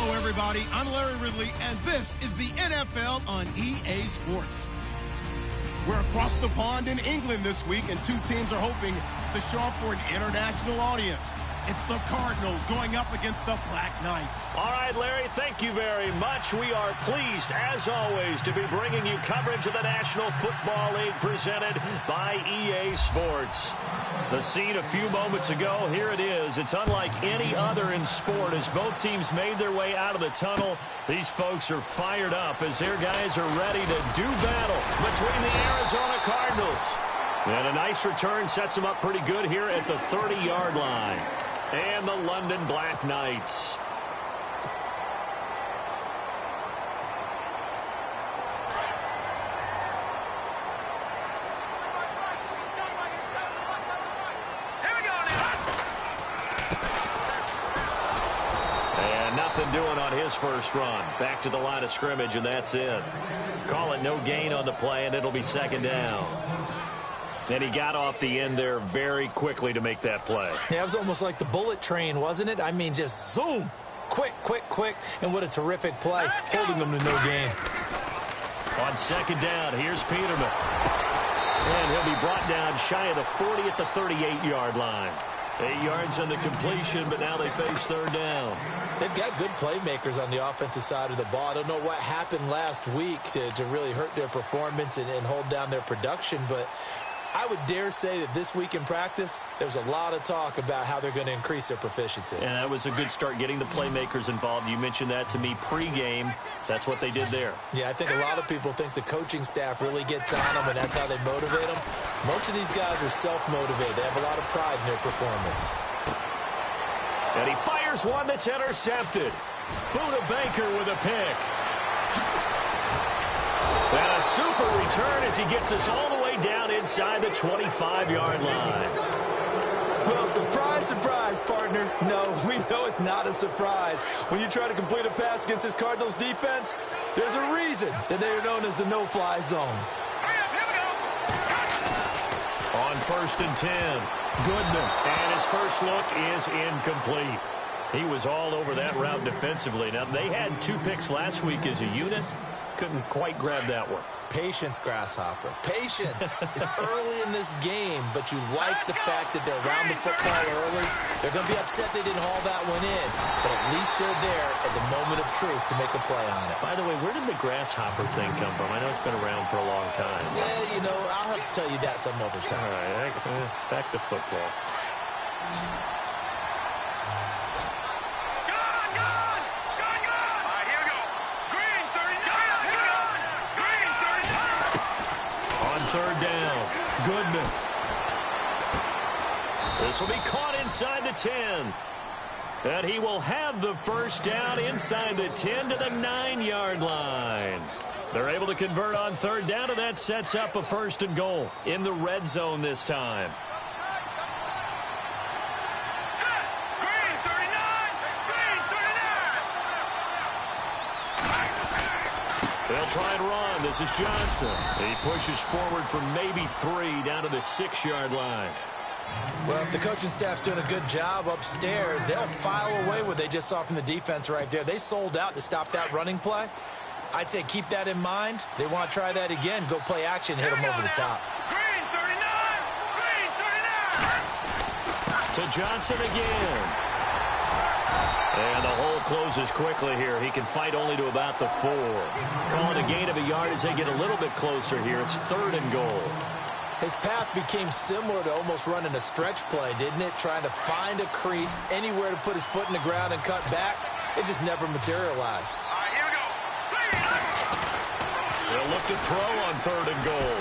Hello, everybody. I'm Larry Ridley, and this is the NFL on EA Sports. We're across the pond in England this week, and two teams are hoping to show off for an international audience. It's the Cardinals going up against the Black Knights. All right, Larry, thank you very much. We are pleased, as always, to be bringing you coverage of the National Football League presented by EA Sports. The scene a few moments ago, here it is. It's unlike any other in sport as both teams made their way out of the tunnel. These folks are fired up as their guys are ready to do battle between the Arizona Cardinals. And a nice return sets them up pretty good here at the 30-yard line. And the London Black Knights. And nothing doing on his first run. Back to the line of scrimmage, and that's it. Call it no gain on the play, and it'll be second down. And he got off the end there very quickly to make that play. Yeah, it was almost like the bullet train, wasn't it? I mean, just zoom. Quick, quick, quick. And what a terrific play, holding them to no gain. On second down, here's Peterman. And he'll be brought down shy of the 40 at the 38-yard line. 8 yards on the completion, but now they face third down. They've got good playmakers on the offensive side of the ball. I don't know what happened last week to really hurt their performance and hold down their production, but I would dare say that this week in practice, there's a lot of talk about how they're going to increase their proficiency. And that was a good start, getting the playmakers involved. You mentioned that to me pregame. That's what they did there. Yeah, I think a lot of people think the coaching staff really gets on them, and that's how they motivate them. Most of these guys are self-motivated. They have a lot of pride in their performance. And he fires one that's intercepted. Buda Baker with a pick. And a super return as he gets us all the way down inside the 25-yard line. Well, surprise, surprise, partner. No, we know it's not a surprise. When you try to complete a pass against this Cardinals defense, there's a reason that they are known as the no-fly zone. On 1st and 10, Goodman. And his first look is incomplete. He was all over that route defensively. Now, they had 2 picks last week as a unit. Couldn't quite grab that one. Patience, Grasshopper. Patience. It's early in this game, but you like the fact that they're around the football early. They're going to be upset they didn't haul that one in, but at least they're there at the moment of truth to make a play on it. By the way, where did the Grasshopper thing come from? I know it's been around for a long time. Yeah, you know, I'll have to tell you that some other time. All right, back to football. Third down, Goodman. This will be caught inside the 10. And he will have the first down inside the 10 to the 9-yard line. They're able to convert on third down, and that sets up a 1st and goal in the red zone this time. They'll try and run. This is Johnson. He pushes forward from maybe 3 down to the 6-yard line. Well, if the coaching staff's doing a good job upstairs, they'll file away what they just saw from the defense right there. They sold out to stop that running play. I'd say keep that in mind. They want to try that again. Go play action, hit them over the top. Green 39. To Johnson again. And the hole closes quickly here. He can fight only to about the 4. Calling a gain of a yard as they get a little bit closer here. It's 3rd and goal. His path became similar to almost running a stretch play, didn't it? Trying to find a crease, anywhere to put his foot in the ground and cut back. It just never materialized. All right, here we go. They'll look to throw on 3rd and goal.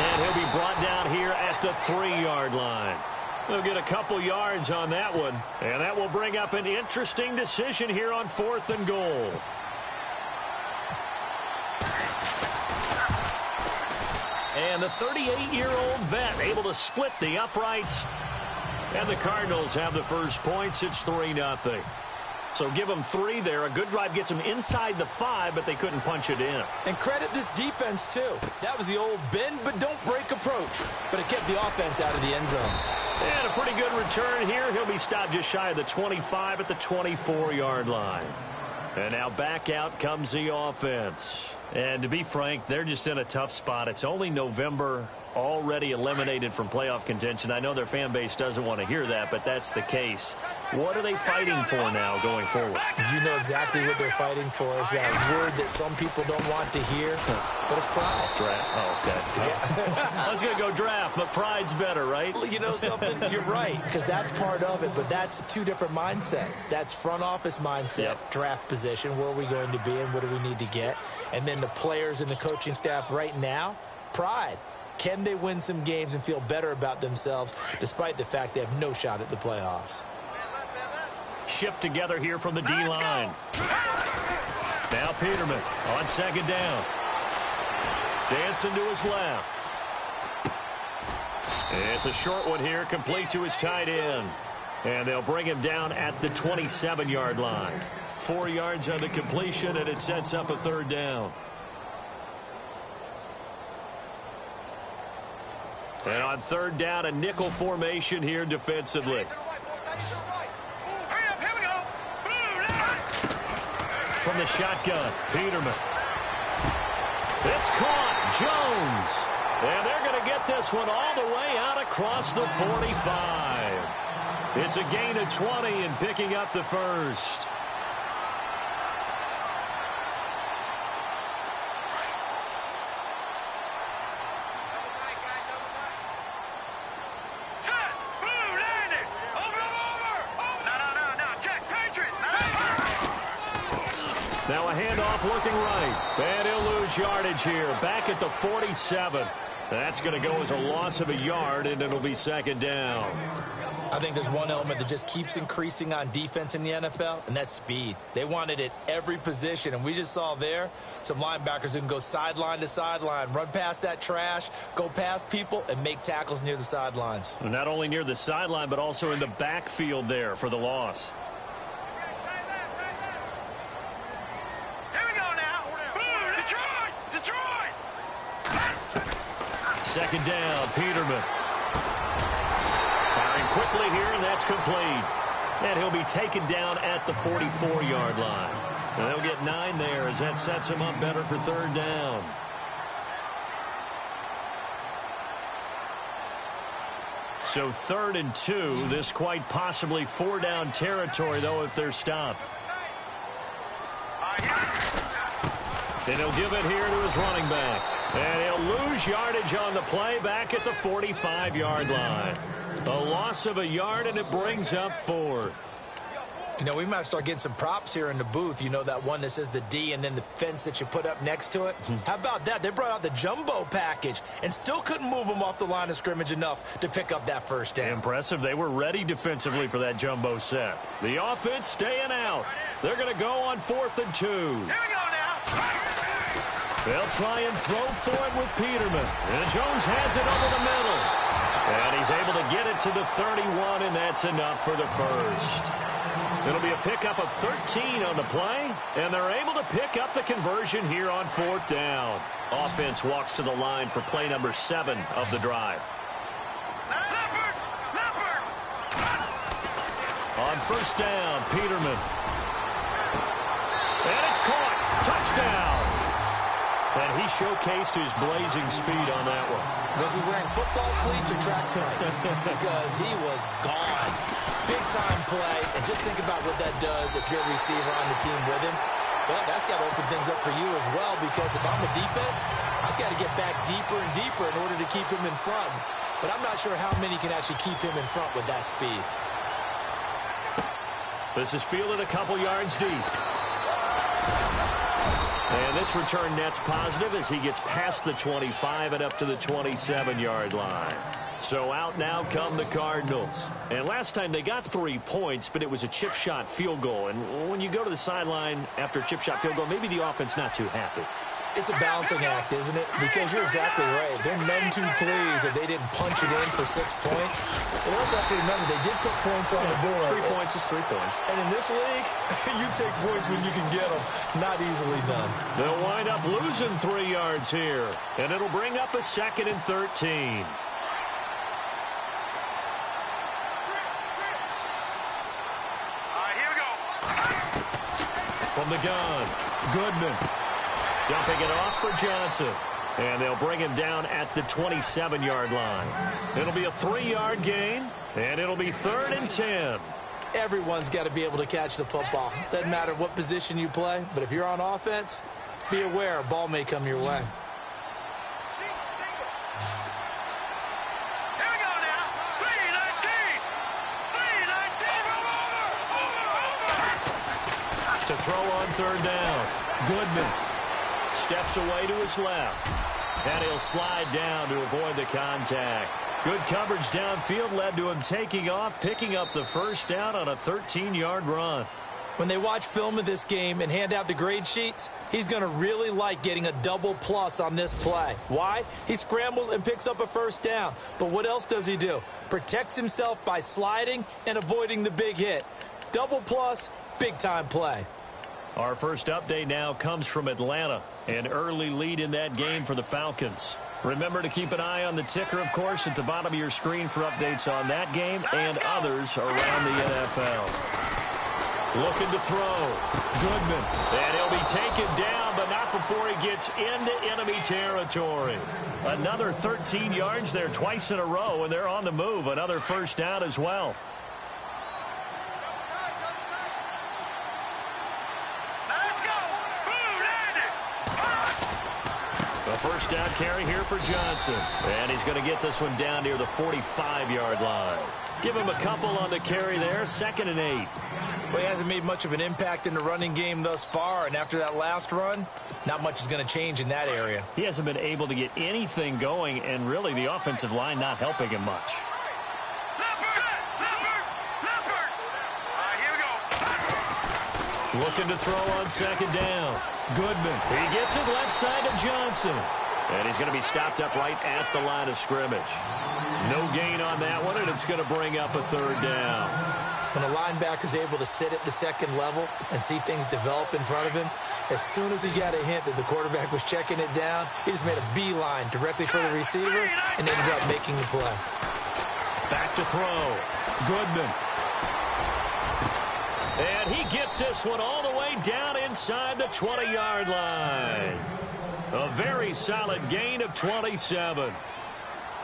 And he'll be brought down here at the 3-yard line. They'll get a couple yards on that one. And that will bring up an interesting decision here on 4th and goal. And the 38-year-old vet able to split the uprights. And the Cardinals have the first points. It's 3-0. So give them 3 there. A good drive gets them inside the 5, but they couldn't punch it in. And credit this defense, too. That was the old bend but don't break approach. But it kept the offense out of the end zone. And a pretty good return here. He'll be stopped just shy of the 25 at the 24-yard line. And now back out comes the offense. And to be frank, they're just in a tough spot. It's only November, already eliminated from playoff contention. I know their fan base doesn't want to hear that, but that's the case. What are they fighting for now going forward? You know exactly what they're fighting for. Is that word that some people don't want to hear, but it's pride. Draft. Oh, okay. Yeah. I was going to go draft, but pride's better, right? You know something? You're right, because that's part of it, but that's two different mindsets. That's front office mindset, draft position, where are we going to be and what do we need to get? And then the players and the coaching staff right now, pride. Can they win some games and feel better about themselves despite the fact they have no shot at the playoffs? Shift together here from the D-line. Now Peterman on second down. Dancing to his left. It's a short one here, complete to his tight end. And they'll bring him down at the 27-yard line. 4 yards on the completion, and it sets up a third down. And on third down, a nickel formation here defensively. From the shotgun, Peterman. It's caught. Jones. And they're going to get this one all the way out across the 45. It's a gain of 20 and picking up the first. Now a handoff looking right. And he'll lose yardage here. Back at the 47. That's going to go as a loss of a yard, and it'll be second down. I think there's one element that just keeps increasing on defense in the NFL, and that's speed. They want it at every position, and we just saw there some linebackers who can go sideline to sideline, run past that trash, go past people, and make tackles near the sidelines. Not only near the sideline, but also in the backfield there for the loss. Second down, Peterman. Firing quickly here, and that's complete. And he'll be taken down at the 44-yard line. And they'll get 9 there as that sets him up better for third down. So 3rd and 2. This quite possibly 4-down territory, though, if they're stopped. And he'll give it here to his running back. And he'll lose yardage on the play back at the 45-yard line. A loss of a yard, and it brings up 4th. You know, we might start getting some props here in the booth. You know, that one that says the D and then the fence that you put up next to it? How about that? They brought out the jumbo package and still couldn't move them off the line of scrimmage enough to pick up that first down. Impressive. They were ready defensively for that jumbo set. The offense staying out. They're going to go on 4th and 2. Here we go now. They'll try and throw for it with Peterman. And Jones has it over the middle. And he's able to get it to the 31, and that's enough for the first. It'll be a pickup of 13 on the play, and they're able to pick up the conversion here on 4th down. Offense walks to the line for play number 7 of the drive. On first down, Peterman. And it's caught. Touchdown. And he showcased his blazing speed on that one. Was he wearing football cleats or track spikes? Because he was gone. Big-time play. And just think about what that does if you're a receiver on the team with him. Well, that's got to open things up for you as well, because if I'm a defense, I've got to get back deeper and deeper in order to keep him in front. But I'm not sure how many can actually keep him in front with that speed. This is fielded a couple yards deep. And this return net's positive as he gets past the 25 and up to the 27-yard line. So out now come the Cardinals. And last time they got 3 points, but it was a chip shot field goal. And when you go to the sideline after a chip shot field goal, maybe the offense not too happy. It's a balancing act, isn't it? Because you're exactly right. They're none too pleased that they didn't punch it in for 6 points. But also have to remember, they did put points on the board. 3 points is 3 points. And in this league, you take points when you can get them. Not easily done. They'll wind up losing 3 yards here. And it'll bring up a 2nd and 13. from the gun. Goodman dumping it off for Johnson. And they'll bring him down at the 27-yard line. It'll be a 3-yard gain, and it'll be 3rd and 10. Everyone's got to be able to catch the football. Doesn't matter what position you play, but if you're on offense, be aware a ball may come your way. Here we go now. 3-19. 3-19. To throw on 3rd down. Goodman steps away to his left. And he'll slide down to avoid the contact. Good coverage downfield led to him taking off, picking up the 1st down on a 13-yard run. When they watch film of this game and hand out the grade sheets, he's going to really like getting a double plus on this play. Why? He scrambles and picks up a 1st down. But what else does he do? Protects himself by sliding and avoiding the big hit. Double plus, big-time play. Our first update now comes from Atlanta. An early lead in that game for the Falcons. Remember to keep an eye on the ticker, of course, at the bottom of your screen for updates on that game and others around the NFL. Looking to throw. Goodman. And he'll be taken down, but not before he gets into enemy territory. Another 13 yards there twice in a row, and they're on the move. Another 1st down as well. A 1st down carry here for Johnson. And he's going to get this one down near the 45-yard line. Give him a couple on the carry there. 2nd and 8. Well, he hasn't made much of an impact in the running game thus far. And after that last run, not much is going to change in that area. He hasn't been able to get anything going, and really the offensive line not helping him much. Looking to throw on 2nd down. Goodman. He gets it left side to Johnson. And he's going to be stopped up right at the line of scrimmage. No gain on that one, and it's going to bring up a 3rd down. When a linebacker's able to sit at the 2nd level and see things develop in front of him, as soon as he got a hint that the quarterback was checking it down, he just made a beeline directly for the receiver and ended up making the play. Back to throw. Goodman. And he gets this one all the way down inside the 20-yard line. A very solid gain of 27.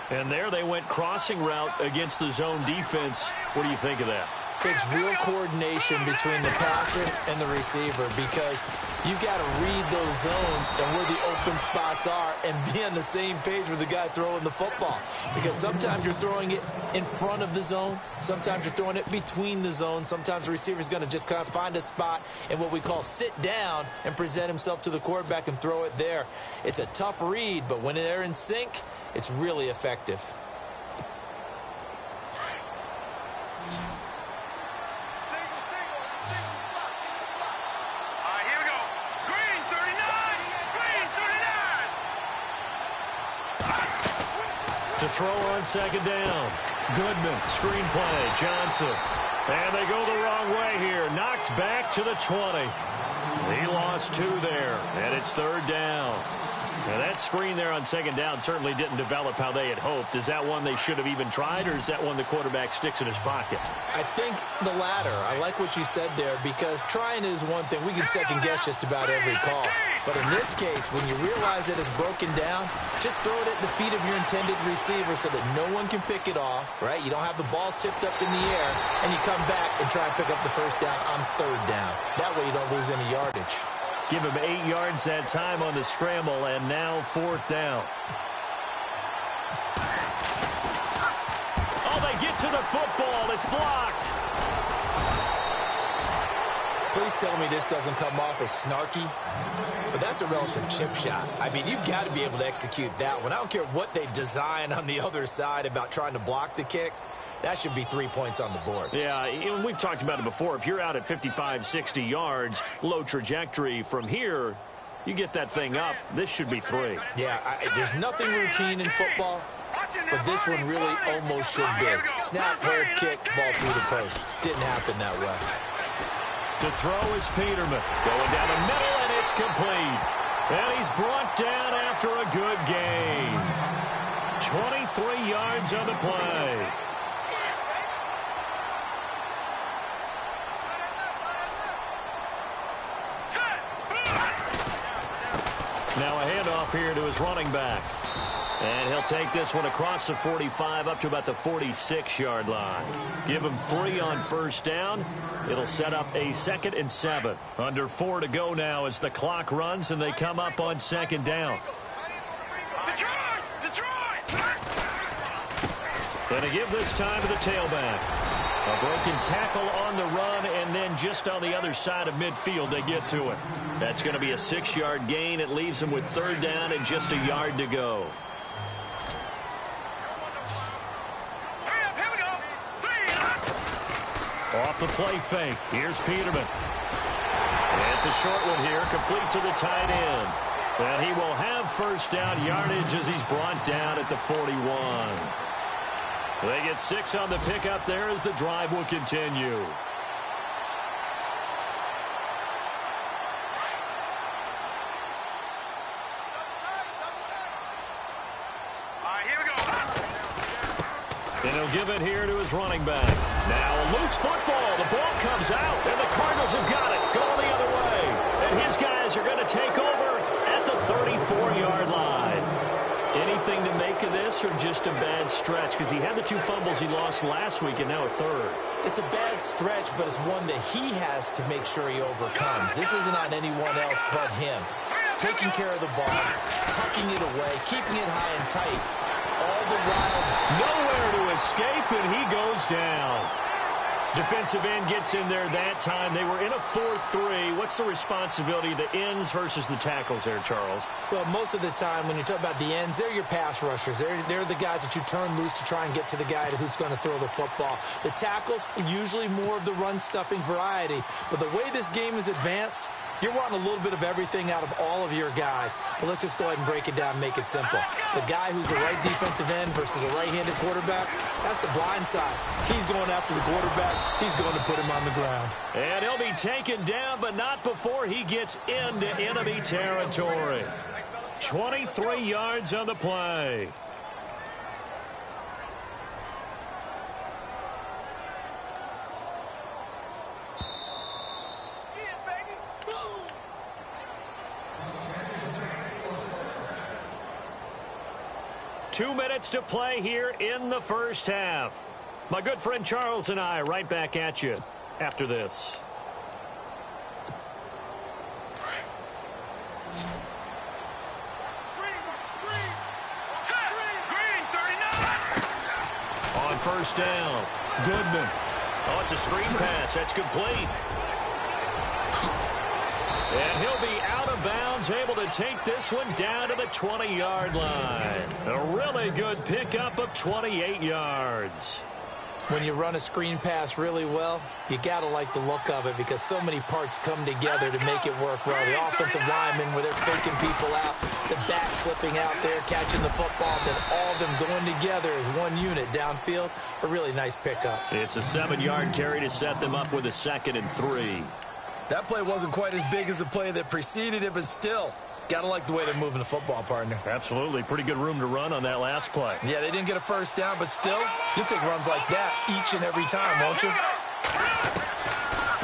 And there they went crossing route against the zone defense. What do you think of that? Takes real coordination between the passer and the receiver because you've got to read those zones and where the open spots are and be on the same page with the guy throwing the football. Because sometimes you're throwing it in front of the zone. Sometimes you're throwing it between the zones. Sometimes the receiver's going to just kind of find a spot in what we call sit down and present himself to the quarterback and throw it there. It's a tough read, but when they're in sync, it's really effective. To throw on 2nd down. Goodman, screen play, Johnson. And they go the wrong way here. Knocked back to the 20. He lost 2 there, and it's 3rd down. Now that screen there on 2nd down certainly didn't develop how they had hoped. Is that one they should have even tried, or is that one the quarterback sticks in his pocket? I think the latter. I like what you said there because trying is one thing. We can second-guess just about every call. But in this case, when you realize that it's broken down, just throw it at the feet of your intended receiver so that no one can pick it off, right? You don't have the ball tipped up in the air, and you come back and try and pick up the 1st down on 3rd down. That way you don't lose any yardage. Give him 8 yards that time on the scramble, and now 4th down. Oh, they get to the football. It's blocked. Please tell me this doesn't come off as snarky, but that's a relative chip shot. I mean, you've got to be able to execute that one. I don't care what they design on the other side about trying to block the kick. That should be 3 points on the board. Yeah, we've talked about it before. If you're out at 55, 60 yards, low trajectory from here, you get that thing up. This should be 3. Yeah, there's nothing routine in football, but this one really almost should be. Snap, hold, kick, ball through the post. Didn't happen that way. To throw is Peterman. Going down the middle, and it's complete. And he's brought down after a good gain. 23 yards on the play. Now a handoff here to his running back. And he'll take this one across the 45 up to about the 46-yard line. Give him 3 on first down. It'll set up a 2nd and 7. Under 4 to go now as the clock runs and they come up on 2nd down. Detroit! Going to give this time to the tailback. A broken tackle on the run, and then just on the other side of midfield they get to it. That's going to be a 6-yard gain. It leaves them with 3rd down and just a yard to go. Off the play fake. Here's Peterman. It's a short one here, complete to the tight end. And he will have first down yardage as he's brought down at the 41. They get 6 on the pickup there as the drive will continue. And he'll give it here to his running back. Now a loose football. The ball comes out, and the Cardinals have got it. Going the other way. And his guys are going to take over at the 34-yard line. Anything to make of this, or just a bad stretch? Because he had the 2 fumbles he lost last week, and now a 3rd. It's a bad stretch, but it's one that he has to make sure he overcomes. This isn't on anyone else but him. Taking care of the ball, tucking it away, keeping it high and tight. All the while, nowhere to escape, and he goes down. Defensive end gets in there that time. They were in a 4-3. What's the responsibility of the ends versus the tackles there, Charles? Well, most of the time when you talk about the ends, they're your pass rushers. They're the guys that you turn loose to try and get to the guy who's going to throw the football. The tackles, usually more of the run-stuffing variety. But the way this game is advanced, you're wanting a little bit of everything out of all of your guys. But let's just go ahead and break it down and make it simple. The guy who's the right defensive end versus a right-handed quarterback, that's the blind side. He's going after the quarterback. He's going to put him on the ground. And he'll be taken down, but not before he gets into enemy territory. 23 yards on the play. Two minutes to play here in the first half. My good friend Charles and I right back at you after this. On first down, Goodman. Oh, it's a screen pass. That's complete. And he'll be out of bounds, able to take this one down to the 20-yard line. A really good pickup of 28 yards. When you run a screen pass really well, you got to like the look of it because so many parts come together to make it work well. The offensive linemen, where they're faking people out, the back slipping out there, catching the football, then all of them going together as one unit downfield. A really nice pickup. It's a 7-yard carry to set them up with a 2nd and 3. That play wasn't quite as big as the play that preceded it, but still, got to like the way they're moving the football, partner. Absolutely. Pretty good room to run on that last play. Yeah, they didn't get a first down, but still, you'll take runs like that each and every time, won't you?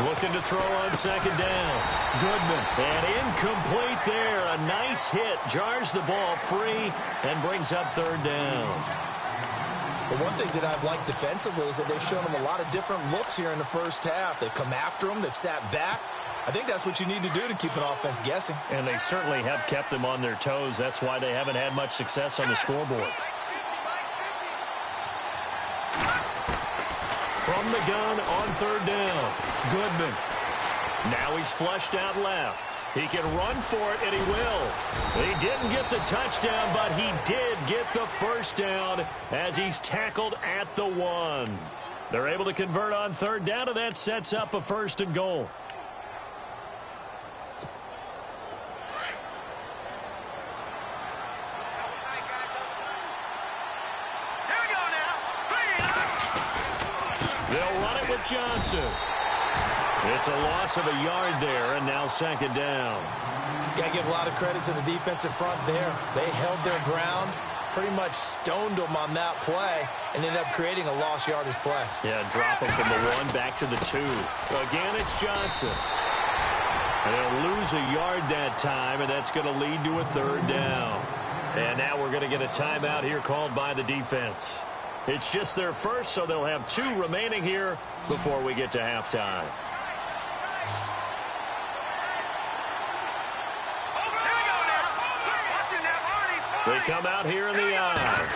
Looking to throw on 2nd down. Goodman. And incomplete there. A nice hit. Jars the ball free and brings up 3rd down. But one thing that I've liked defensively is that they've shown them a lot of different looks here in the first half. They've come after them. They've sat back. I think that's what you need to do to keep an offense guessing. And they certainly have kept them on their toes. That's why they haven't had much success on the scoreboard. From the gun on 3rd down, Goodman. Now he's flushed out left. He can run for it, and he will. He didn't get the touchdown, but he did get the first down as he's tackled at the 1. They're able to convert on 3rd down, and that sets up a 1st and goal. They'll run it with Johnson. It's a loss of a yard there, and now 2nd down. Got to give a lot of credit to the defensive front there. They held their ground, pretty much stoned them on that play, and ended up creating a lost yardage play. Yeah, drop them from the 1 back to the 2. Again, it's Johnson. And they'll lose a yard that time, and that's going to lead to a third down. And now we're going to get a timeout here called by the defense. It's just their first, so they'll have 2 remaining here before we get to halftime. They come out here in the eye.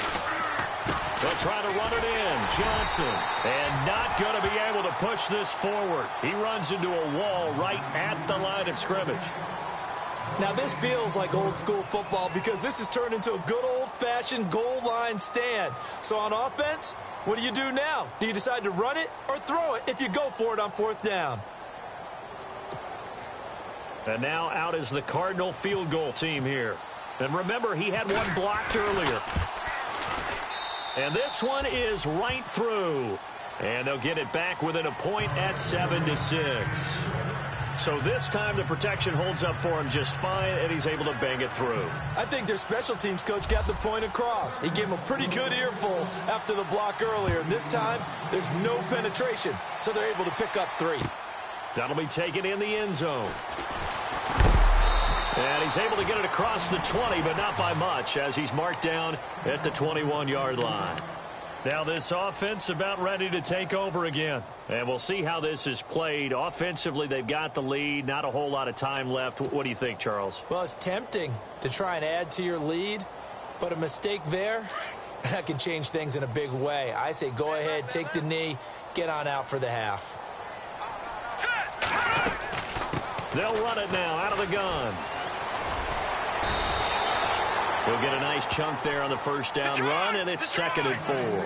They'll try to run it in. Johnson. And not going to be able to push this forward. He runs into a wall right at the line of scrimmage. Now, this feels like old school football because this has turned into a good old-fashioned goal line stand. So on offense, what do you do now? Do you decide to run it or throw it if you go for it on 4th down? And now out is the Cardinal field goal team here. And remember, he had one blocked earlier. And this one is right through. And they'll get it back within a point at 7-6. So this time the protection holds up for him just fine, and he's able to bang it through. I think their special teams coach got the point across. He gave him a pretty good earful after the block earlier. And this time, there's no penetration, so they're able to pick up 3. That'll be taken in the end zone. And he's able to get it across the 20, but not by much, as he's marked down at the 21-yard line. Now this offense about ready to take over again. And we'll see how this is played. Offensively, they've got the lead. Not a whole lot of time left. What do you think, Charles? Well, it's tempting to try and add to your lead, but a mistake there, that can change things in a big way. I say go ahead, take the knee, get on out for the half. They'll run it now out of the gun. We'll get a nice chunk there on the first down run, and it's 2nd and 4.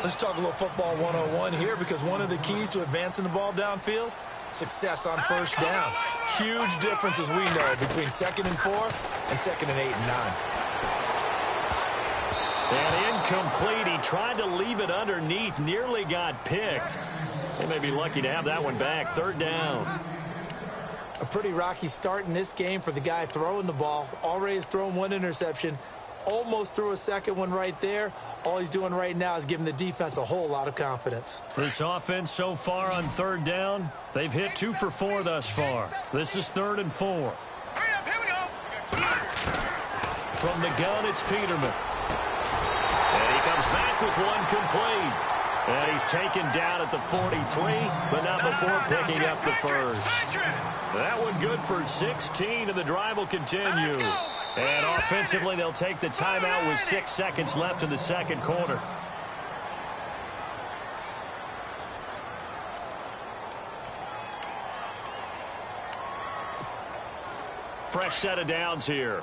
Let's talk a little football 101 here, because one of the keys to advancing the ball downfield, success on first down. Huge difference, as we know, between 2nd and 4 and 2nd and 8 and 9. And incomplete. He tried to leave it underneath, nearly got picked. They may be lucky to have that one back. 3rd down. A pretty rocky start in this game for the guy throwing the ball. Already has thrown 1 interception. Almost threw a second one right there. All he's doing right now is giving the defense a whole lot of confidence. This offense so far on 3rd down, they've hit 2 for 4 thus far. This is 3rd and 4. Hurry up, here we go. From the gun, it's Peterman. And he comes back with one complete. And he's taken down at the 43, but not before picking up the first. That one good for 16, and the drive will continue. And offensively, they'll take the timeout with 6 seconds left in the 2nd quarter. Fresh set of downs here.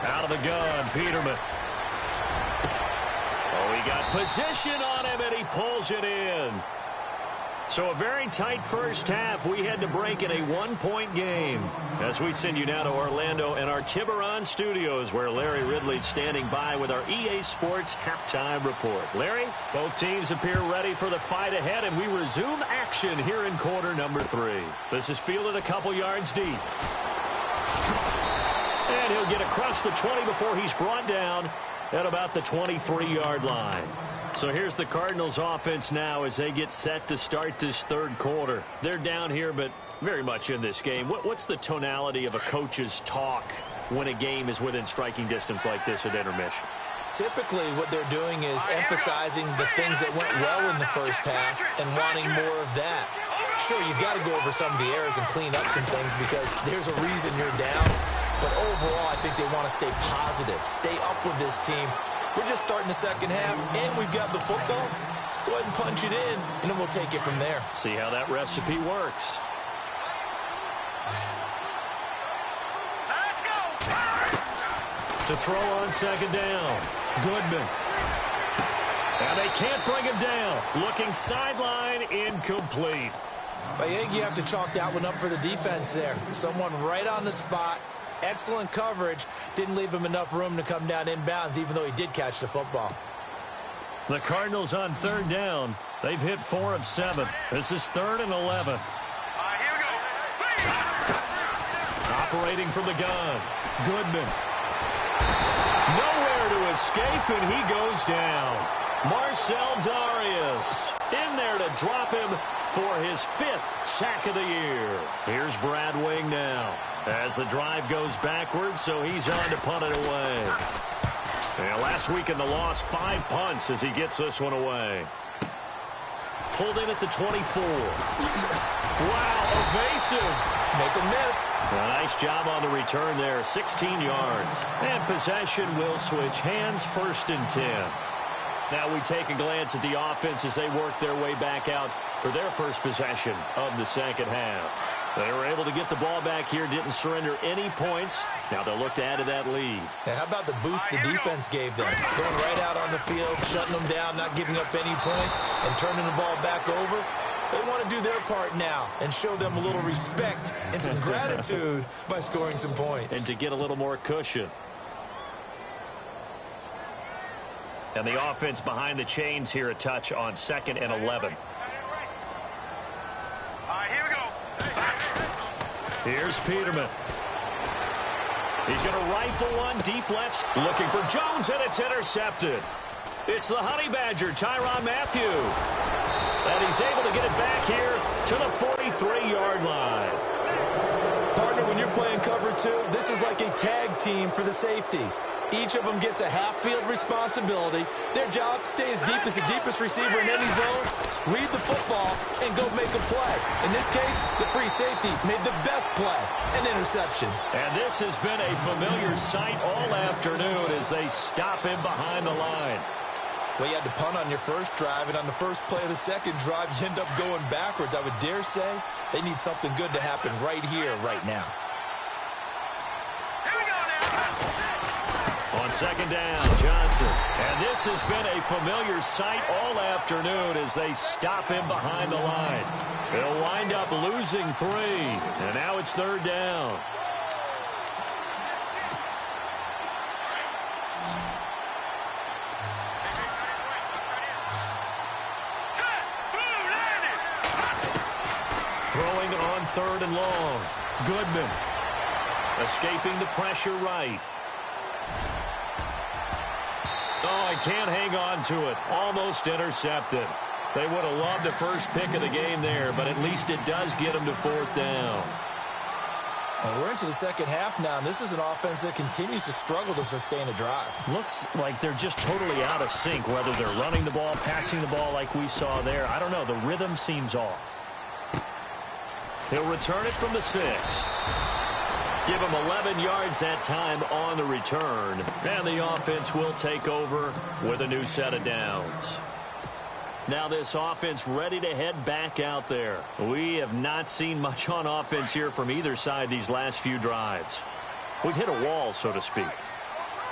Out of the gun, Peterman. Oh, he got position on him, and he pulls it in. So a very tight first half. We had to break in a 1-point game. As we send you now to Orlando and our Tiburon studios, where Larry Ridley's standing by with our EA Sports halftime report. Larry, both teams appear ready for the fight ahead, and we resume action here in quarter number 3. This is fielded a couple yards deep. And he'll get across the 20 before he's brought down at about the 23-yard line. So here's the Cardinals offense now as they get set to start this 3rd quarter. They're down here, but very much in this game. What's the tonality of a coach's talk when a game is within striking distance like this at intermission? Typically, what they're doing is emphasizing the things that went well in the first half and wanting more of that. Sure, you've got to go over some of the errors and clean up some things because there's a reason you're down. But overall, I think they want to stay positive, stay up with this team. We're just starting the 2nd half, and we've got the football. Let's go ahead and punch it in, and then we'll take it from there. See how that recipe works. Let's go. To throw on 2nd down, Goodman. And they can't bring him down. Looking sideline, incomplete. I think you have to chalk that one up for the defense there. Someone right on the spot. Excellent coverage. Didn't leave him enough room to come down inbounds, even though he did catch the football. The Cardinals on 3rd down. They've hit 4 of 7. This is 3rd and 11. Here we go. Operating from the gun. Goodman. Nowhere to escape, and he goes down. Marcel Darius in there to drop him for his 5th sack of the year. Here's Brad Wing now as the drive goes backwards, so he's on to punt it away. And last week in the loss, 5 punts as he gets this one away. Pulled in at the 24. Wow, evasive. Make a miss. A nice job on the return there, 16 yards. And possession will switch hands, 1st and 10. Now we take a glance at the offense as they work their way back out for their first possession of the second half. They were able to get the ball back here, didn't surrender any points. Now they'll look to add to that lead. Now, how about the boost the defense gave them? Going right out on the field, shutting them down, not giving up any points, and turning the ball back over. They want to do their part now and show them a little respect and some gratitude by scoring some points. And to get a little more cushion. And the offense behind the chains here, a touch on 2nd and 11. Here we go. Here's Peterman. He's going to rifle one deep left. Looking for Jones, and it's intercepted. It's the Honey Badger, Tyrann Mathieu. And he's able to get it back here to the 43-yard line. Partner, when you're playing cover 2, this is like a tag team for the safeties. Each of them gets a half-field responsibility. Their job, stay as deep as the deepest receiver in any zone, read the football, and go make a play. In this case, the free safety made the best play, an interception. And this has been a familiar sight all afternoon as they stop him behind the line. Well, you had to punt on your first drive, and on the first play of the second drive, you end up going backwards. I would dare say they need something good to happen right here, right now. Here we go now. On 2nd down, Johnson. And this has been a familiar sight all afternoon as they stop him behind the line. They'll wind up losing 3. And now it's 3rd down. Throwing on 3rd and long. Goodman escaping the pressure right. Oh, he can't hang on to it. Almost intercepted. They would have loved the first pick of the game there, but at least it does get them to 4th down. And we're into the second half now, and this is an offense that continues to struggle to sustain a drive. Looks like they're just totally out of sync, whether they're running the ball, passing the ball like we saw there. I don't know. The rhythm seems off. He'll return it from the 6. Give him 11 yards that time on the return. And the offense will take over with a new set of downs. Now this offense ready to head back out there. We have not seen much on offense here from either side these last few drives. We've hit a wall, so to speak.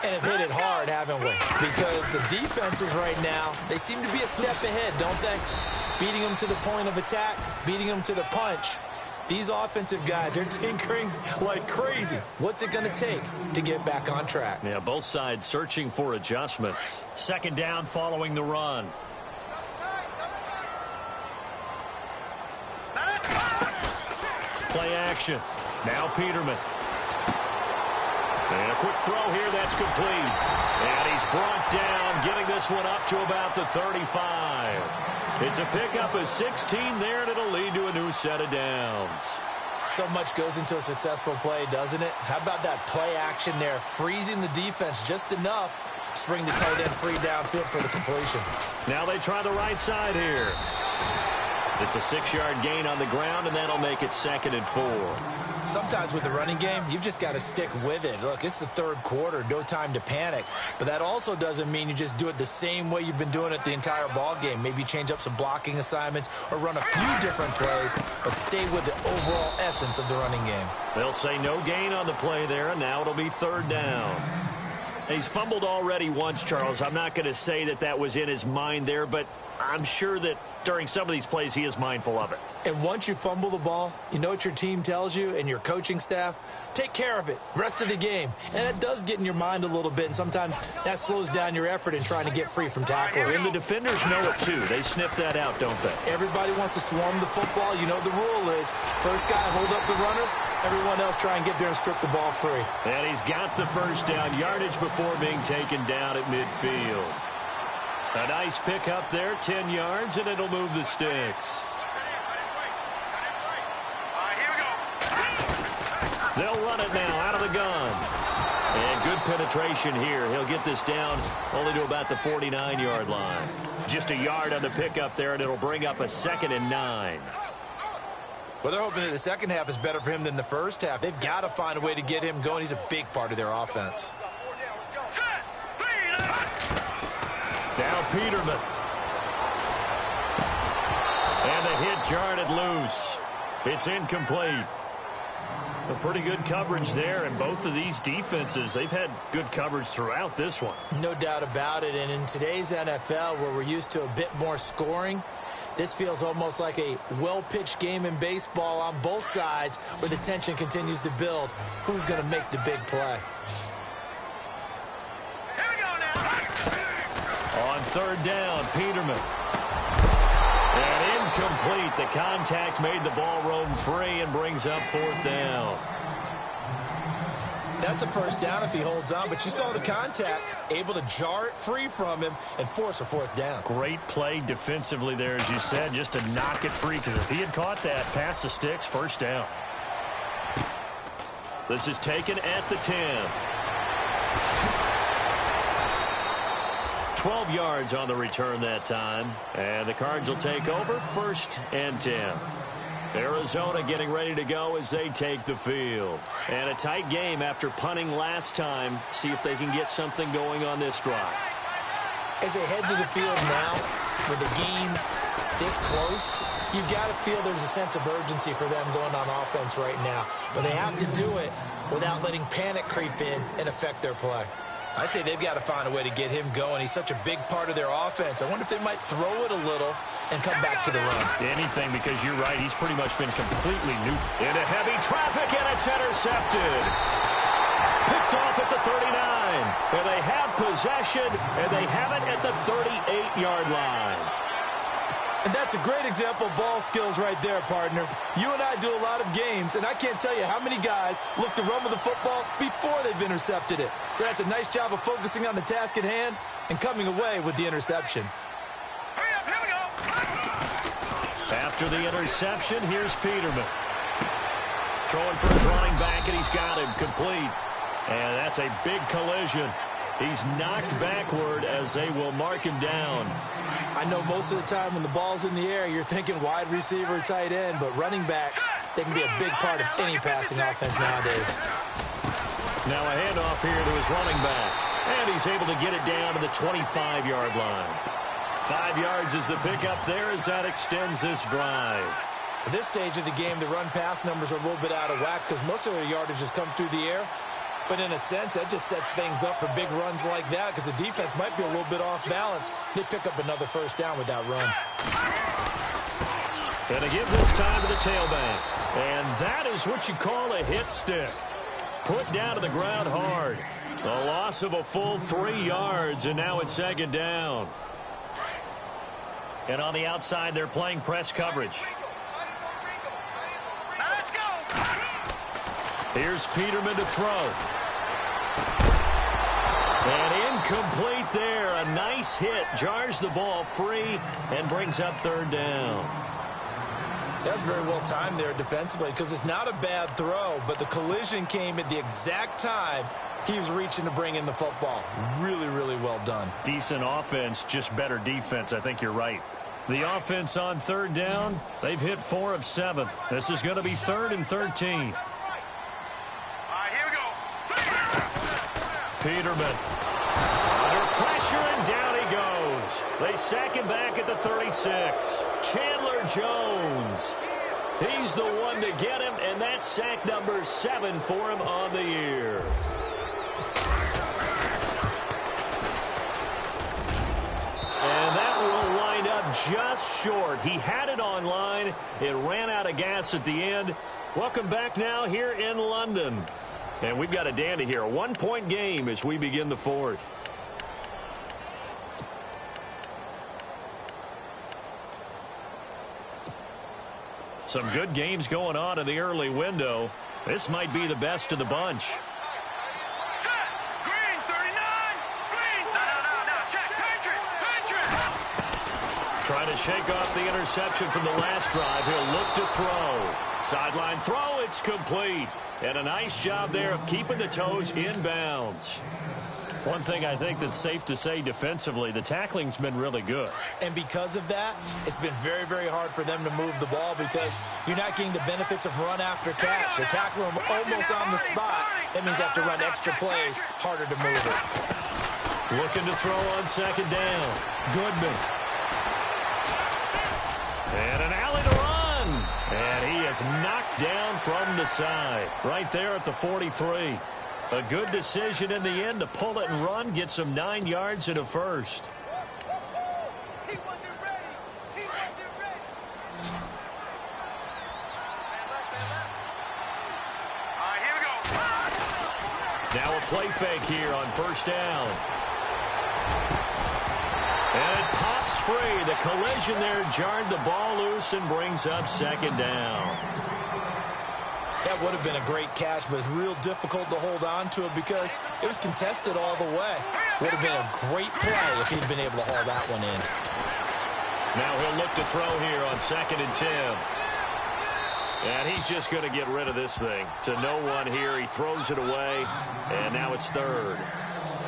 And have hit it hard, haven't we? Because the defenses right now, they seem to be a step ahead, don't they? Beating them to the point of attack, beating them to the punch. These offensive guys are tinkering like crazy. What's it going to take to get back on track? Yeah, both sides searching for adjustments. 2nd down following the run. Play action. Now Peterman. And a quick throw here, that's complete. And he's brought down, getting this one up to about the 35. It's a pickup of 16 there, and it'll lead to a new set of downs. So much goes into a successful play, doesn't it? How about that play action there, freezing the defense just enough to bring the tight end free downfield for the completion. Now they try the right side here. It's a 6-yard gain on the ground, and that'll make it 2nd and 4. Sometimes with the running game, you've just got to stick with it. Look, it's the 3rd quarter, no time to panic. But that also doesn't mean you just do it the same way you've been doing it the entire ball game. Maybe change up some blocking assignments or run a few different plays, but stay with the overall essence of the running game. They'll say no gain on the play there, and now it'll be 3rd down. He's fumbled already once, Charles. I'm not going to say that that was in his mind there, but I'm sure that during some of these plays he is mindful of it. And once you fumble the ball, you know what your team tells you and your coaching staff? Take care of it. Rest of the game. And it does get in your mind a little bit, and sometimes that slows down your effort in trying to get free from tacklers. And the defenders know it, too. They sniff that out, don't they? Everybody wants to swarm the football. You know the rule is first guy hold up the runner, everyone else try and get there and strip the ball free. And he's got the first down, yardage before being taken down at midfield. A nice pick up there, 10 yards, and it'll move the sticks. They'll run it now out of the gun. And good penetration here. He'll get this down only to about the 49-yard line. Just a yard on the pickup there, and it'll bring up a 2nd and 9. Well, they're hoping that the second half is better for him than the first half. They've got to find a way to get him going. He's a big part of their offense. Now Peterman. And the hit jarred it loose. It's incomplete. A pretty good coverage there, and both of these defenses, they've had good coverage throughout this one. No doubt about it, and in today's NFL, where we're used to a bit more scoring, this feels almost like a well-pitched game in baseball on both sides where the tension continues to build. Who's going to make the big play? Here we go now. On 3rd down, Peterman. And incomplete. The contact made the ball roam free and brings up 4th down. That's a first down if he holds on, but you saw the contact, able to jar it free from him and force a 4th down. Great play defensively there, as you said, just to knock it free, because if he had caught that, past the sticks, 1st down. This is taken at the 10. 12 yards on the return that time, and the Cards will take over 1st and 10. Arizona getting ready to go as they take the field. And a tight game after punting last time. See if they can get something going on this drive. As they head to the field now, with the game this close, you've got to feel there's a sense of urgency for them going on offense right now. But they have to do it without letting panic creep in and affect their play. I'd say they've got to find a way to get him going. He's such a big part of their offense. I wonder if they might throw it a little and come back to the run. Anything, because you're right. He's pretty much been completely new. Into heavy traffic, and it's intercepted. Picked off at the 39. And they have possession, and they have it at the 38-yard line. And that's a great example of ball skills right there, partner. You and I do a lot of games, and I can't tell you how many guys look to run with the football before they've intercepted it. So that's a nice job of focusing on the task at hand and coming away with the interception. Here we go. After the interception, here's Peterman. Throwing for his running back, and he's got him complete. And that's a big collision. He's knocked backward as they will mark him down. I know most of the time when the ball's in the air, you're thinking wide receiver, tight end, but running backs, they can be a big part of any passing offense nowadays. Now a handoff here to his running back. And he's able to get it down to the 25-yard line. 5 yards is the pickup there as that extends this drive. At this stage of the game, the run-pass numbers are a little bit out of whack because most of their yardage has come through the air. But in a sense, that just sets things up for big runs like that because the defense might be a little bit off balance. They pick up another first down with that run. And to give this time to the tailback. And that is what you call a hit stick. Put down to the ground hard. A loss of a full 3 yards, and now it's 2nd down. And on the outside, they're playing press coverage. Now let's go. Here's Peterman to throw. And incomplete there. A nice hit. Jars the ball free and brings up 3rd down. That's very well timed there defensively because it's not a bad throw, but the collision came at the exact time he was reaching to bring in the football. Really, really well done. Decent offense, just better defense. I think you're right. The offense on 3rd down, they've hit 4 of 7. This is going to be 3rd and 13. Peterman under pressure, and down he goes. They sack him back at the 36. Chandler Jones. He's the one to get him, and that's sack number 7 for him on the year. And that will wind up just short. He had it on line. It ran out of gas at the end. Welcome back now here in London. And we've got a dandy here. A 1-point game as we begin the 4th. Some good games going on in the early window. This might be the best of the bunch. Set. Green, 39. Green. No. Check. Patriot. Trying to shake off the interception from the last drive. He'll look to throw. Sideline throw, it's complete. And a nice job there of keeping the toes in bounds. One thing I think that's safe to say defensively, the tackling's been really good. And because of that, it's been very, very hard for them to move the ball because you're not getting the benefits of run after catch. They're tackling them almost on the spot. That means they have to run extra plays, harder to move it. Looking to throw on second down. Goodman. And an alley to run. And he is knocked down from the side. Right there at the 43. A good decision in the end to pull it and run, get some 9 yards and a first. He wasn't ready. He wasn't ready. All right, here we go. Now a play fake here on first down. And it pops free. The collision there jarred the ball loose and brings up second down. That would have been a great catch, but it's real difficult to hold on to it because it was contested all the way. Would have been a great play if he'd been able to haul that one in. Now he'll look to throw here on 2nd and 10. And he's just going to get rid of this thing. To no one here. He throws it away, and now it's 3rd.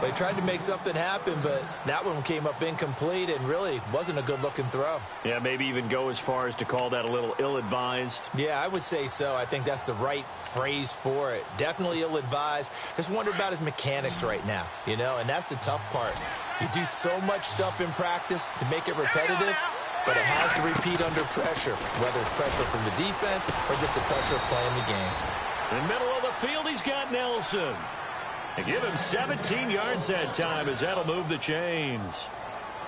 They tried to make something happen, but that one came up incomplete and really wasn't a good-looking throw. Yeah, maybe even go as far as to call that a little ill-advised. Yeah, I would say so. I think that's the right phrase for it. Definitely ill-advised. Just wonder about his mechanics right now, you know, and that's the tough part. You do so much stuff in practice to make it repetitive, but it has to repeat under pressure, whether it's pressure from the defense or just the pressure of playing the game. In the middle of the field, he's got Nelson. And give him 17 yards that time as that'll move the chains.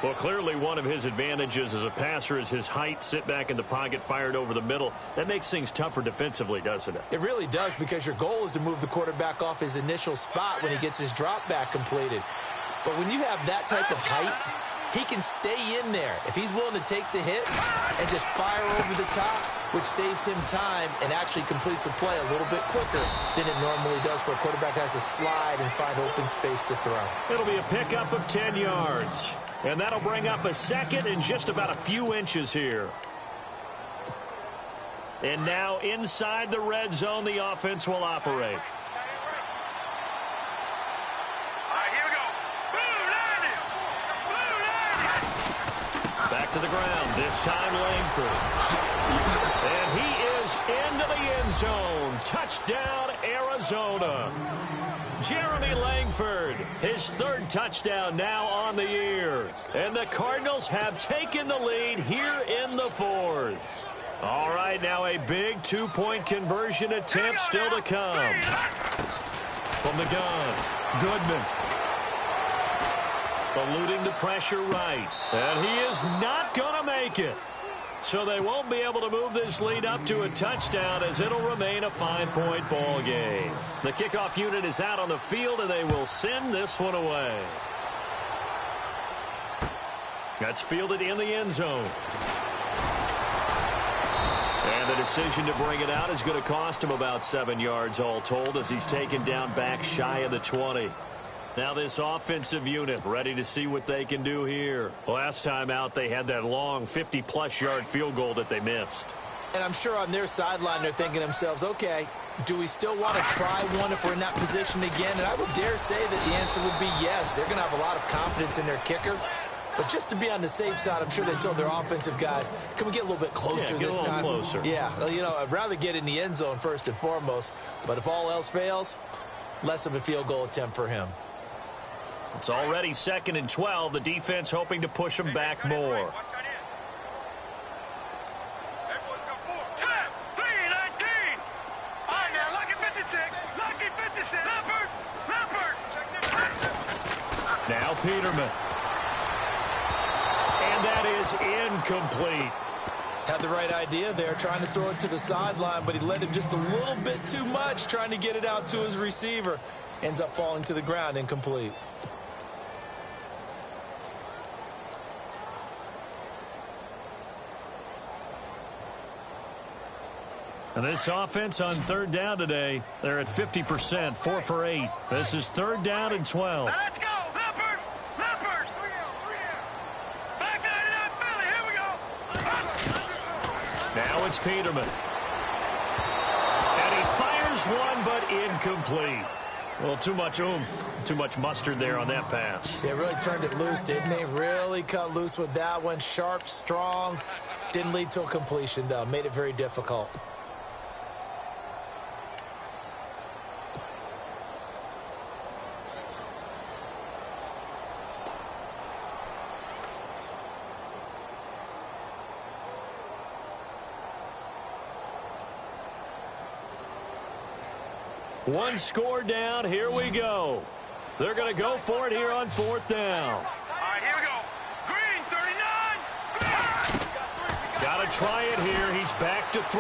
Well, clearly one of his advantages as a passer is his height. Sit back in the pocket, fired over the middle. That makes things tougher defensively, doesn't it? It really does because your goal is to move the quarterback off his initial spot when he gets his drop back completed. But when you have that type of height, he can stay in there if he's willing to take the hits and just fire over the top, which saves him time and actually completes a play a little bit quicker than it normally does for a quarterback who has to slide and find open space to throw. It'll be a pickup of 10 yards. And that'll bring up a 2nd and just about a few inches here. And now inside the red zone, the offense will operate. Back to the ground, this time Langford. And he is into the end zone. Touchdown, Arizona. Jeremy Langford, his 3rd touchdown now on the year. And the Cardinals have taken the lead here in the 4th. All right, now a big 2-point conversion attempt still to come. From the gun, Goodman. Eluding the pressure right. And he is not going to make it. So they won't be able to move this lead up to a touchdown as it'll remain a 5-point ball game. The kickoff unit is out on the field, and they will send this one away. That's fielded in the end zone. And the decision to bring it out is going to cost him about 7 yards all told as he's taken down back shy of the 20. Now this offensive unit ready to see what they can do here. Last time out, they had that long 50-plus yard field goal that they missed. And I'm sure on their sideline, they're thinking to themselves, okay, do we still want to try one if we're in that position again? And I would dare say that the answer would be yes. They're going to have a lot of confidence in their kicker. But just to be on the safe side, I'm sure they told their offensive guys, can we get a little bit closer this time? Closer. Yeah, well, you know, I'd rather get in the end zone first and foremost. But if all else fails, less of a field goal attempt for him. It's already 2nd and 12. The defense hoping to push them back more. Now Peterman. And that is incomplete. Had the right idea there, trying to throw it to the sideline, but he led him just a little bit too much, trying to get it out to his receiver. Ends up falling to the ground, incomplete. And this offense on 3rd down today, they're at 50%, 4 for 8. This is 3rd down and 12. Let's go, Leopard! Leopard! Back 99 Philly, here we go! Now it's Peterman. And he fires one, but incomplete. Well, too much oomph, too much mustard there on that pass. Yeah, really turned it loose, didn't he? Really cut loose with that one. Sharp, strong. Didn't lead to a completion, though. Made it very difficult. One score down. Here we go. They're going to go for it here on 4th down. All right, here we go. Green, 39. Green. Got to try it here. He's back to throw.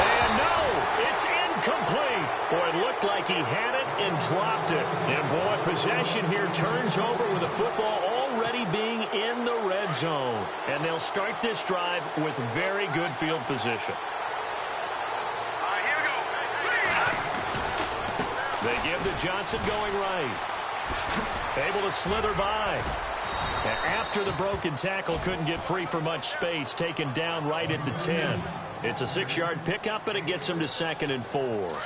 And no, it's incomplete. Boy, it looked like he had it and dropped it. And boy, possession here turns over with the football already being in the red zone. And they'll start this drive with very good field position. They give to Johnson going right. Able to slither by. And after the broken tackle, couldn't get free for much space. Taken down right at the 10. It's a 6-yard pickup, and it gets him to 2nd and 4.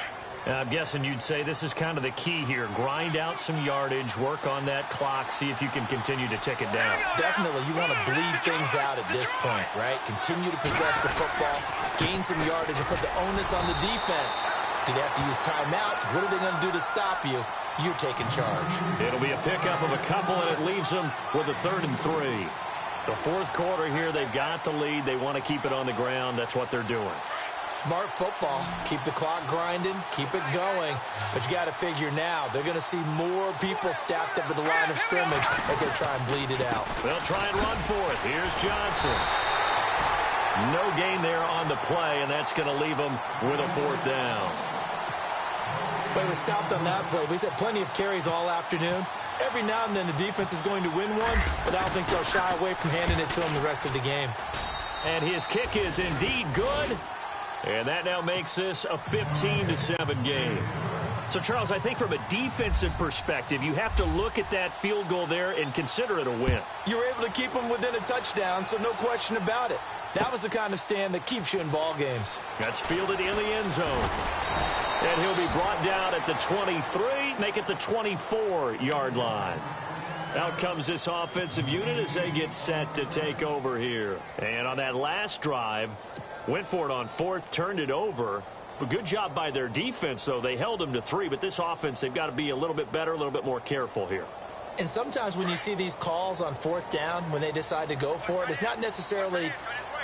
I'm guessing you'd say this is kind of the key here. Grind out some yardage, work on that clock, see if you can continue to tick it down. Definitely, you want to bleed things out at this point, right? Continue to possess the football, gain some yardage, and put the onus on the defense. Do they have to use timeouts? What are they going to do to stop you? You're taking charge. It'll be a pickup of a couple, and it leaves them with a 3rd and 3. The 4th quarter here, they've got the lead. They want to keep it on the ground. That's what they're doing. Smart football. Keep the clock grinding. Keep it going. But you got to figure now, they're going to see more people stacked up at the line of scrimmage as they try and bleed it out. They'll try and run for it. Here's Johnson. No gain there on the play, and that's going to leave them with a 4th down. But he was stopped on that play. He's had plenty of carries all afternoon. Every now and then the defense is going to win one, but I don't think they'll shy away from handing it to him the rest of the game. And his kick is indeed good. And that now makes this a 15-7 game. So, Charles, I think from a defensive perspective, you have to look at that field goal there and consider it a win. You were able to keep them within a touchdown, so no question about it. That was the kind of stand that keeps you in ball games. That's fielded in the end zone. And he'll be brought down at the 23, make it the 24-yard line. Out comes this offensive unit as they get set to take over here. And on that last drive, went for it on 4th, turned it over. But good job by their defense, though. They held them to 3, but this offense, they've got to be a little bit better, a little bit more careful here. And sometimes when you see these calls on 4th down, when they decide to go for it, it's not necessarily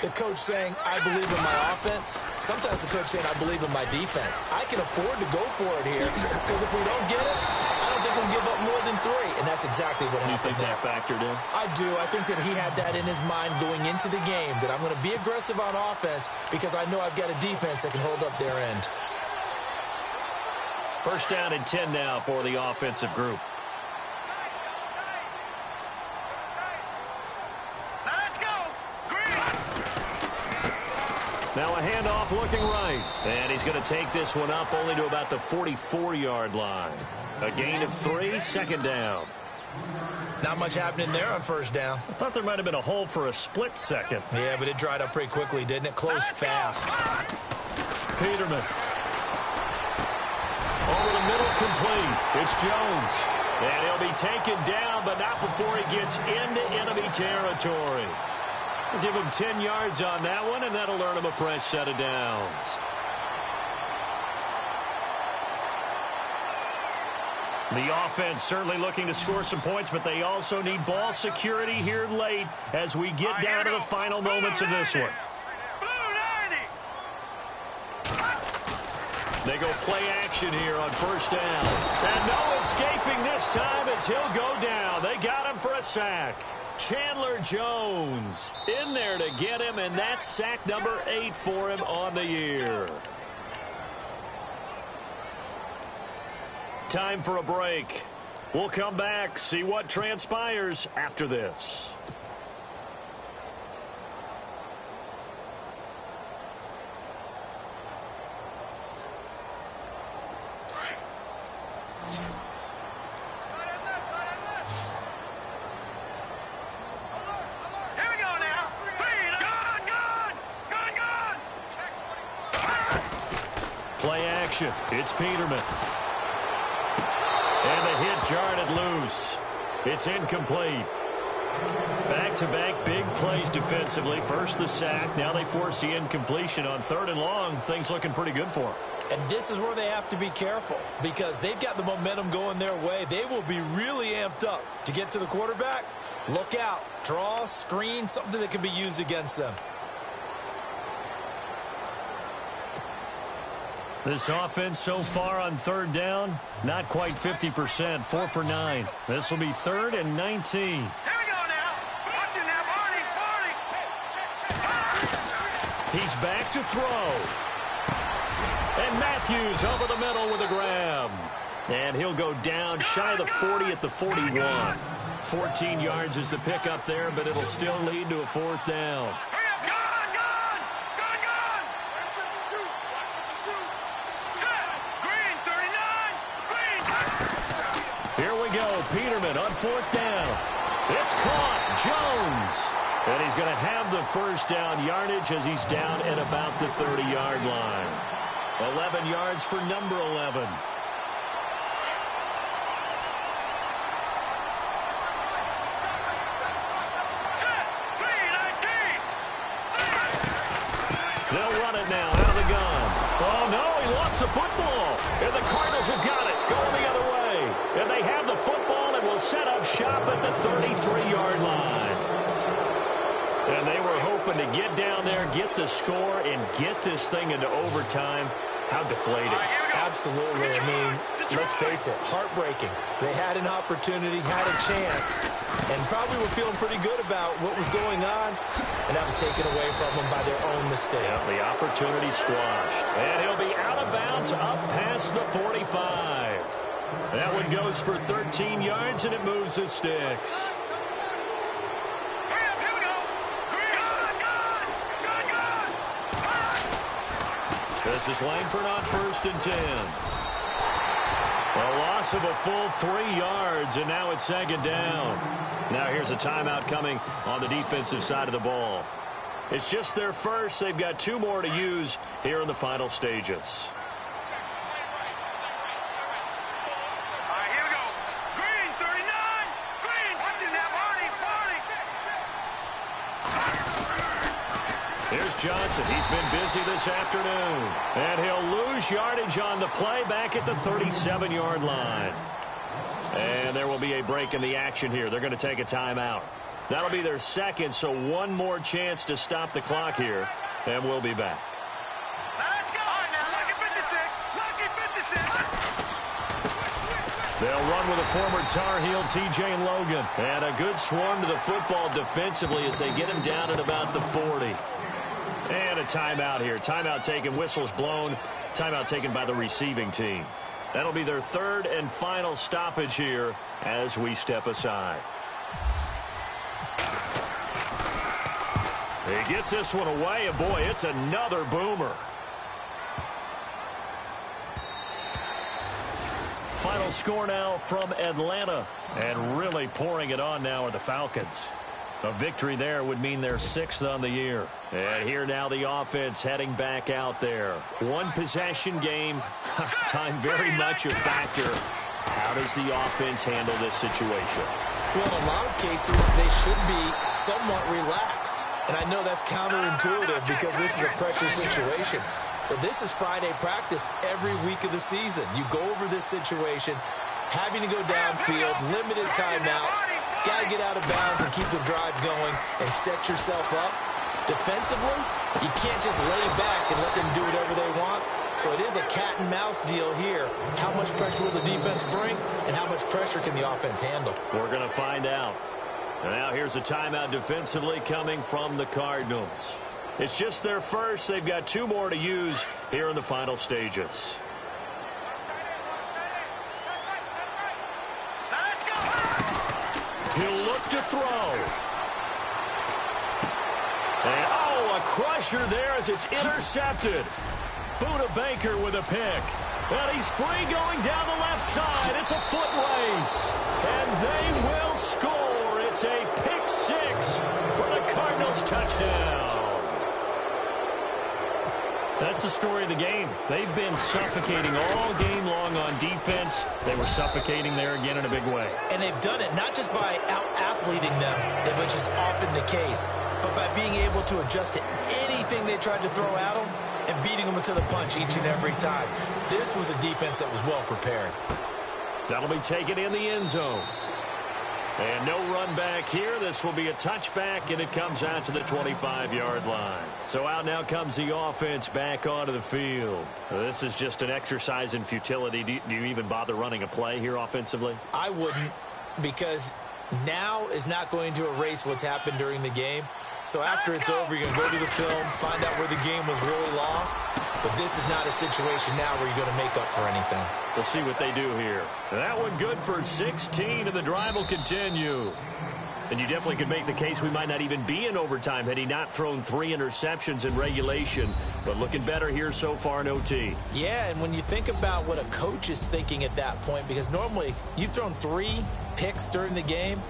the coach saying, I believe in my offense. Sometimes the coach saying, I believe in my defense. I can afford to go for it here because if we don't get it, I don't think we'll give up more than 3. And that's exactly what happened there. You think that factored in? I do. I think that he had that in his mind going into the game, that I'm going to be aggressive on offense because I know I've got a defense that can hold up their end. 1st down and 10 now for the offensive group. Now a handoff looking right. And he's going to take this one up only to about the 44-yard line. A gain of 3, 2nd down. Not much happening there on 1st down. I thought there might have been a hole for a split second. Yeah, but it dried up pretty quickly, didn't it? Closed fast. Peterman. Over the middle, complete. It's Jones. And he'll be taken down, but not before he gets into enemy territory. We'll give him 10 yards on that one, and that'll earn him a fresh set of downs. The offense certainly looking to score some points, but they also need ball security here late as we get down to the final moments of this one. They go play action here on 1st down. And no escaping this time as he'll go down. They got him for a sack. Chandler Jones in there to get him, and that's sack number 8 for him on the year. Time for a break. We'll come back, see what transpires after this. Here we go now. 3 and 1. action. It's Peterman. And the hit jarred it loose. It's incomplete. Back-to-back big plays defensively. First the sack. Now they force the incompletion on 3rd and long. Things looking pretty good for them. And this is where they have to be careful because they've got the momentum going their way. They will be really amped up to get to the quarterback. Look out. Draw, screen, something that can be used against them. This offense so far on 3rd down, not quite 50%, 4 for 9. This will be 3rd and 19. Here we go now. Watch it now, Barney. He's back to throw. And Matthews over the middle with a grab. And he'll go down shy of the 40 at the 41. 14 yards is the pickup there, but it'll still lead to a 4th down. Peterman on 4th down. It's caught. Jones. And he's going to have the first down yardage as he's down at about the 30-yard line. 11 yards for number 11. They'll run it now out of the gun. Oh, no, he lost the football. And the Cardinals have got it. Going the other way. And they have the football and will set up shop at the 33-yard line. And they were hoping to get down there, get the score, and get this thing into overtime. How deflated. Absolutely. I mean, let's face it, heartbreaking. They had an opportunity, had a chance, and probably were feeling pretty good about what was going on, and that was taken away from them by their own mistake. Yeah, the opportunity squashed. And he'll be out of bounds up past the 45. That one goes for 13 yards, and it moves the sticks. This is Langford on 1st and 10. A loss of a full 3 yards, and now it's 2nd down. Now here's a timeout coming on the defensive side of the ball. It's just their first. They've got 2 more to use here in the final stages. Here's Johnson. He's been busy this afternoon. And he'll lose yardage on the play back at the 37-yard line. And there will be a break in the action here. They're going to take a timeout. That'll be their second, so one more chance to stop the clock here. And we'll be back. Let's go. All right, now, lucky 56. Lucky 56. They'll run with a former Tar Heel, T.J. Logan. And a good swarm to the football defensively as they get him down at about the 40. And a timeout here. Timeout taken, whistles blown. Timeout taken by the receiving team. That'll be their 3rd and final stoppage here as we step aside. He gets this one away, and boy, it's another boomer. Final score now from Atlanta. And really pouring it on now are the Falcons. A victory there would mean they're 6th on the year. And here now the offense heading back out there. One possession game. Time very much a factor. How does the offense handle this situation? Well, in a lot of cases, they should be somewhat relaxed. And I know that's counterintuitive because this is a pressure situation. But this is Friday practice every week of the season. You go over this situation, having to go downfield, limited timeouts. Got to get out of bounds and keep the drive going and set yourself up. Defensively, you can't just lay back and let them do whatever they want. So it is a cat and mouse deal here. How much pressure will the defense bring and how much pressure can the offense handle? We're going to find out. And now here's a timeout defensively coming from the Cardinals. It's just their first. They've got 2 more to use here in the final stages. He'll look to throw. And, oh, a crusher there as it's intercepted. Buda Baker with a pick. And he's free going down the left side. It's a foot race. And they will score. It's a pick 6 for the Cardinals touchdown. That's the story of the game. They've been suffocating all game long on defense. They were suffocating there again in a big way. And they've done it not just by out-athleting them, which is often the case, but by being able to adjust to anything they tried to throw at them and beating them into the punch each and every time. This was a defense that was well prepared. That'll be taken in the end zone. And no run back here. This will be a touchback, and it comes out to the 25-yard line. So out now comes the offense back onto the field. This is just an exercise in futility. Do you even bother running a play here offensively? I wouldn't, because now is not going to erase what's happened during the game. So after it's over, you're going to go to the film, find out where the game was really lost. But this is not a situation now where you're going to make up for anything. We'll see what they do here. That one good for 16, and the drive will continue. And you definitely could make the case we might not even be in overtime had he not thrown 3 interceptions in regulation. But looking better here so far in OT. Yeah, and when you think about what a coach is thinking at that point, because normally you've thrown 3 picks during the game,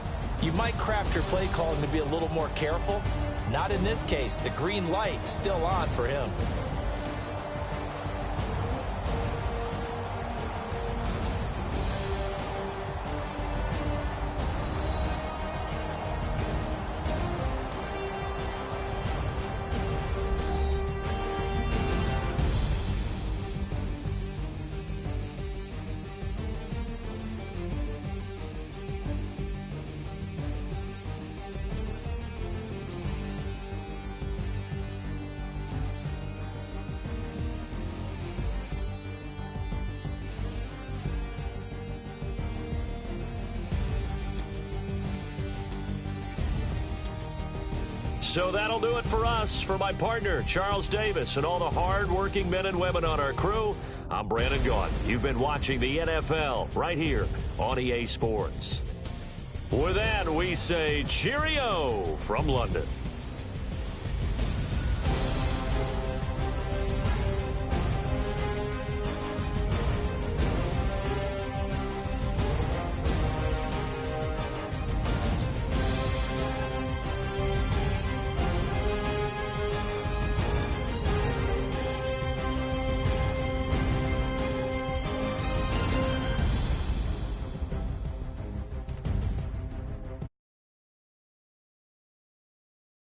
you might craft your play calling to be a little more careful. Not in this case. The green light still on for him. So that'll do it for us. For my partner, Charles Davis, and all the hard-working men and women on our crew, I'm Brandon Gaudin. You've been watching the NFL right here on EA Sports. With that, we say cheerio from London.